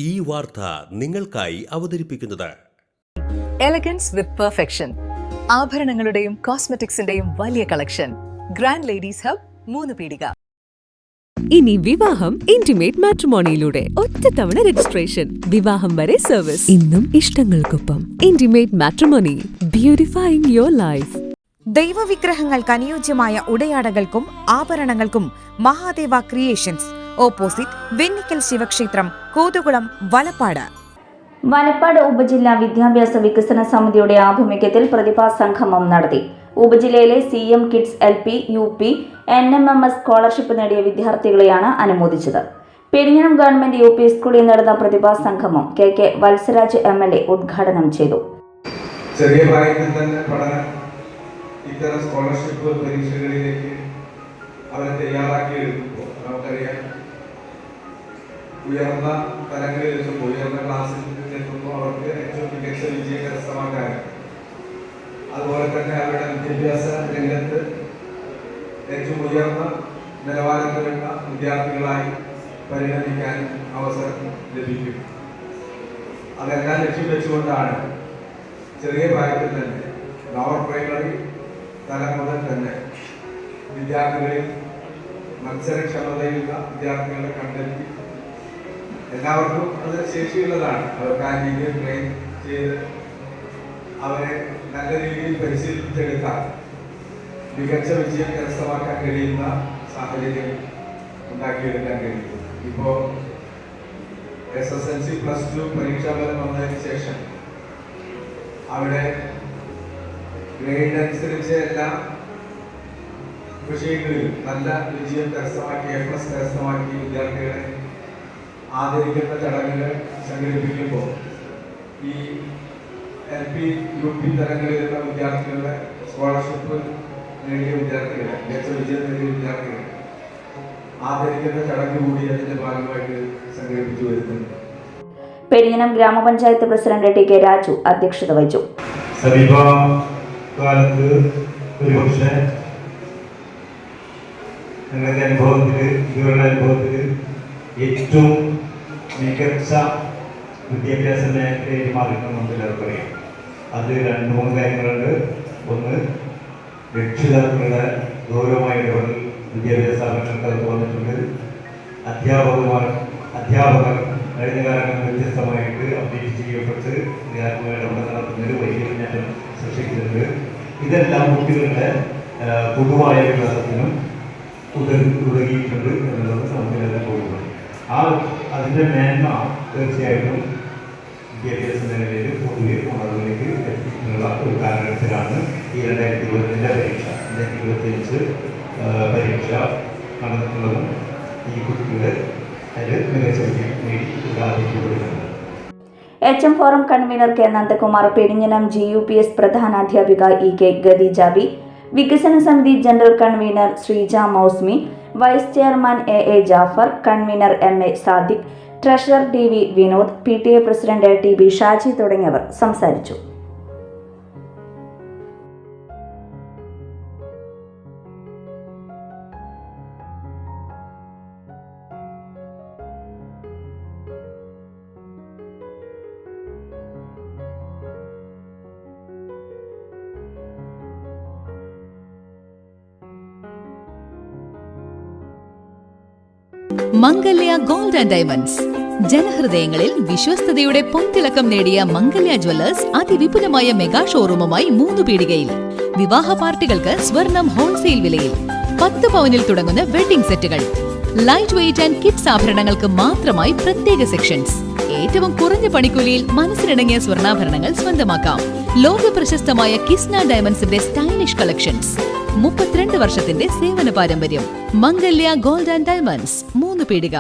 ഈ വാർത്ത നിങ്ങൾക്കായി അവതരിപ്പിക്കുന്നത് എലഗൻസ് വിത്ത് പെർഫെക്ഷൻ. ആഭരണങ്ങളുടെയും കോസ്മെറ്റിക്സിന്റെയും വലിയ കളക്ഷൻ. ഗ്രാൻഡ് ലേഡീസ് ഹബ്, 3 പീടിക. ഇനി വിവാഹം ഇന്റിമേറ്റ് മാട്രിമോണിയിലൂടെ ഒറ്റത്തവണ രജിസ്ട്രേഷൻ, വിവാഹം വരെ സർവീസ്. ഇന്നും ഇഷ്ടങ്ങൾക്കൊപ്പം ഇന്റിമേറ്റ് മാട്രിമോണി, ബ്യൂട്ടിഫൈയിങ് യുവർ ലൈഫ്. ദൈവവിഗ്രഹങ്ങൾക്ക് അനുയോജ്യമായ ഉടയാടകൾക്കും ആഭരണങ്ങൾക്കും മഹാദേവ ക്രിയേഷൻസ്, ഓപ്പോസിറ്റ് വെണ്ണിക്കൽ ശിവക്ഷേത്രം, കോതുകുളം, വലപ്പാട്. വലപ്പാട് ഉപജില്ലാ വിദ്യാഭ്യാസ വികസന സമിതിയുടെ ആഭിമുഖ്യത്തിൽ പ്രതിഭാസംഗമം നടത്തി. ഉപജില്ലയിലെ CM kids LP, UP, NMMS scholarship നേടിയ വിദ്യാർത്ഥികളെയാണ് അനുമോദിച്ചത്. പെരിഞ്ഞനം ഗവൺമെന്റ് UP സ്കൂളിൽ നടന്ന പ്രതിഭാസംഗമം KK വത്സരാജ് MLA ഉദ്ഘാടനം ചെയ്തു. ചെറിയ പ്രായത്തിൽ തന്നെ പഠനം ഇത്തരം സ്കോളർഷിപ്പ് പരീക്ഷകളിലേക്ക് അവരെ തയ്യാറാക്കി എടുക്കുമ്പോൾ നമുക്കറിയാം, ഉയർന്ന തലങ്ങളിൽ എത്തുമ്പോൾ, ഉയർന്ന ക്ലാസ്സിൽ എത്തുമ്പോൾ അവർക്ക് ഏറ്റവും മികച്ച വിജയം കരസ്ഥമാക്കാൻ, അതുപോലെ തന്നെ അവരുടെ വിദ്യാഭ്യാസ രംഗത്ത് ഏറ്റവും ഉയർന്ന നിലവാരത്തിലുള്ള വിദ്യാർത്ഥികളായി പരിണമിക്കാൻ അവസരം ലഭിക്കും. അതെല്ലാം ലക്ഷ്യം വെച്ചുകൊണ്ടാണ് ചെറിയ പ്രായത്തിൽ തന്നെ ലോവർ പ്രൈമറി തലം മുതൽ തന്നെ വിദ്യാർത്ഥികളിൽ മത്സരക്ഷമതയുള്ള വിദ്യാർത്ഥികളെ കണ്ടെത്തി എല്ലാവർക്കും അത് ശേഷിയുള്ളതാണ്. അവർക്ക് ആ രീതിയിൽ ട്രെയിൻ ചെയ്ത് അവരെ നല്ല രീതിയിൽ പരിശീലിപ്പിച്ചെടുത്താൽ മികച്ച വിജയം കരസ്ഥമാക്കാൻ കഴിയുന്ന സാഹചര്യം ഉണ്ടാക്കിയെടുക്കാൻ കഴിയും. ഇപ്പോൾ SSLC +2 പരീക്ഷാഫലം വന്നതിന് ശേഷം അവിടെ ഗ്രേഡ് അനുസരിച്ച് എല്ലാ വിഷയങ്ങളിലും നല്ല വിജയം കരസ്ഥമാക്കി A+ കരസ്ഥമാക്കി വിദ്യാർത്ഥികളെ ആദരിക്കുന്ന ചടങ്ങുകൾ സംഘടിപ്പിക്കുമ്പോൾ ഈ LP, UP തലങ്ങളിലുള്ള വിദ്യാർത്ഥികളുടെ സ്കോളർഷിപ്പ് നേടിയ വിദ്യാർത്ഥികളെ, മികച്ച വിജയം നേടിയ വിദ്യാർത്ഥികളെ ആദരിക്കുന്ന ചടങ്ങ് കൂടി അതിന്റെ ഭാഗമായിട്ട് സംഘടിപ്പിച്ചു വരുന്നുണ്ട്. പെരിഞ്ഞനം ഗ്രാമപഞ്ചായത്ത് പ്രസിഡന്റ് TK രാജു അധ്യക്ഷത വഹിച്ചു. കാലത്ത് ഒരുപക്ഷെ ഞങ്ങളുടെ ഇവരുടെ അനുഭവത്തിൽ ഏറ്റവും മികച്ച വിദ്യാഭ്യാസ മേഖലയിൽ മാറിയിട്ടുണ്ട് നമുക്ക് എല്ലാവർക്കും അറിയാം. അത് 2-3 കാര്യങ്ങളുണ്ട്. ഒന്ന്, രക്ഷിതാക്കളുടെ ഗൗരവമായ ഇടപെടൽ വിദ്യാഭ്യാസ സ്ഥാപനങ്ങൾക്ക് അത് വന്നിട്ടുണ്ട്. അധ്യാപകർ കഴിഞ്ഞ കാലങ്ങളിൽ വ്യത്യസ്തമായിട്ട് അപ്ഡേറ്റ് ചെയ്യപ്പെട്ട് വിദ്യാർത്ഥികളുടെ ഇടപെടൽ നടത്തുന്നതിൽ വലിയ മുന്നേറ്റം സൃഷ്ടിക്കുന്നുണ്ട്. ഇതെല്ലാം കുട്ടികളുടെ പൊതുവായ വികാസത്തിനും ഉതകിയിട്ടുണ്ട് എന്നുള്ളത് നമുക്കെല്ലാം തോന്നുന്നു. അതിൻ്റെ മേന്മ തീർച്ചയായിട്ടും വിദ്യാഭ്യാസ മേഖലയിൽ പൊതുവെ ഉണർവിലേക്ക് എത്തിക്കുന്ന ഒരു കാലഘട്ടത്തിലാണ് ഈ 2020 പരീക്ഷ, 2025 പരീക്ഷ നടന്നിട്ടുള്ളതും ഈ കുട്ടികളെ അതിൽ മികച്ച വിജയം നേടി ഉദാഹരിക്കപ്പെടുന്നുണ്ട്. HM forum convener K Nandakumar, Perinjanam GUPS പ്രധാനാധ്യാപിക EK ഗദിജാബി, വികസന സമിതി general convener Sreeja Mausmi, vice chairman AA Jafar, convener MA Sadiq, treasurer DV Vinod, PTA president TB Shaji തുടങ്ങിയവർ സംസാരിച്ചു. Mangalya gold and diamonds. ജനഹൃദയങ്ങളിൽ വിശ്വസ്തയുടെ പൊൻതിളക്കം നേടിയ മംഗല്യ ജ്വല്ലേഴ്സ് അതിവിപുലമായ മെഗാ ഷോറൂമുമായി 3 പീടികയിൽ. വിവാഹ പാർട്ടികൾക്ക് സ്വർണം ഹോൾസെയിൽ വിലയിൽ. 10 പവനിൽ തുടങ്ങുന്ന വെഡിംഗ് സെറ്റുകൾ, ലൈറ്റ് വെയ്റ്റ് ആൻഡ് കിഡ്സ് ആഭരണങ്ങൾക്ക് മാത്രമായി പ്രത്യേക സെക്ഷൻസ്. ഏറ്റവും കുറഞ്ഞ പണിക്കൂലിയിൽ മനസ്സിനിണങ്ങിയ സ്വർണ്ണാഭരണങ്ങൾ സ്വന്തമാക്കാം. ലോക പ്രശസ്തമായ കിസ്ന ഡയമണ്ട്സിന്റെ സ്റ്റൈലിഷ് കളക്ഷൻസ്. 32 വർഷത്തിന്റെ സേവന പാരമ്പര്യം. മംഗല്യ ഗോൾഡ് ആൻഡ് ഡയമണ്ട്സ്, 3 പീടിക.